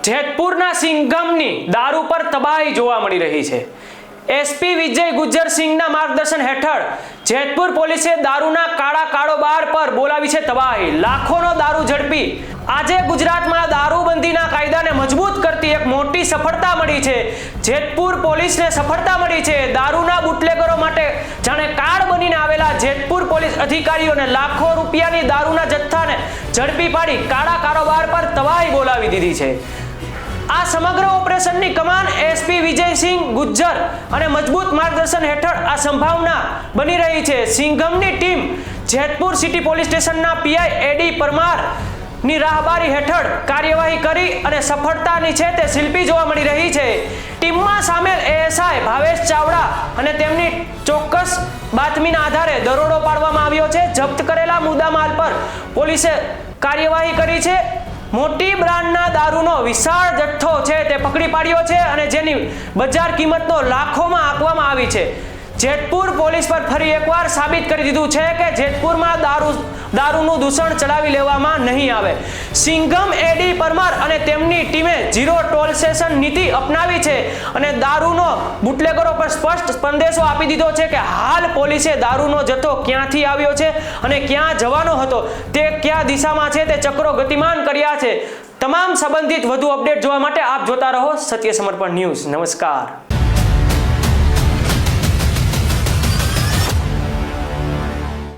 જેતપુરના સિંઘમની દારૂ પર તબાહી જોવા મળી રહી છે। એસપી વિજય ગુજ્જર સિંહના માર્ગદર્શન હેઠળ જેતપુર પોલીસે દારૂના કાળા કારોબાર પર બોલાવી છે તબાહી। લાખોનો દારૂ ઝડપી આજે ગુજરાતમાં દારૂબંધીના કાયદાને મજબૂત કરતી એક મોટી સફળતા મળી છે। જેતપુર પોલીસને સફળતા મળી છે। દારૂના બુટલેગરો માટે જાણે કાર્ડ બનીને આવેલા જેતપુર પોલીસ અધિકારીઓને લાખો રૂપિયાની દારૂના જથ્થાને ઝડપી પાડી કાળા કારોબાર પર તબાહી બોલાવી દીધી છે। આ સમગ્ર ઓપરેશનની કમાન એસપી વિજયસિંહ ગુજ્જર અને મજબૂત માર્ગદર્શન હેઠળ આ સંભાવના બની રહી છે। સિંઘમની ટીમ જેતપુર સિટી પોલીસ સ્ટેશનના પીઆઈ એડી પરમાર ની રાહબારી હેઠળ કાર્યવાહી કરી અને સફળતાની છે તે શિલ્પી જોવા મળી રહી છે। ટીમમાં સામેલ એએસઆઈ ભાવેશ ચાવડા અને તેમની ચોક્કસ બાતમીના આધારે દરોડો પાડવામાં આવ્યો છે। જપ્ત કરેલા મુદ્દામાલ પર પોલીસે કાર્યવાહી કરી છે। મોટી બ્રાન્ડના દારૂનો વિશાળ જથ્થો છે તે પકડી પાડ્યો છે અને જેની બજાર કિંમતનો લાખોમાં આંકવામાં આવી છે। જેતપુર પોલીસ પર ફરી એકવાર સાબિત કરી દીધું છે કે જેતપુરમાં દારૂનું દૂષણ ચલાવી લેવામાં નહીં આવે। સિંઘમ એડી પરમાર અને તેમની ટીમે ઝીરો ટોલરેશન નીતિ અપનાવી છે અને દારૂનો બુટલેગરો પર સ્પષ્ટ સંદેશો આપી દીધો છે કે હાલ પોલીસે દારૂનો જથ્થો ક્યાંથી આવ્યો છે અને ક્યાં જવાનો હતો તે કયા દિશામાં છે તે ચક્રો ગતિમાન કર્યા છે। તમામ સંબંધિત વધુ અપડેટ જોવા માટે આપ જોતા રહો સત્ય સમર્પણ ન્યૂઝ। નમસ્કાર।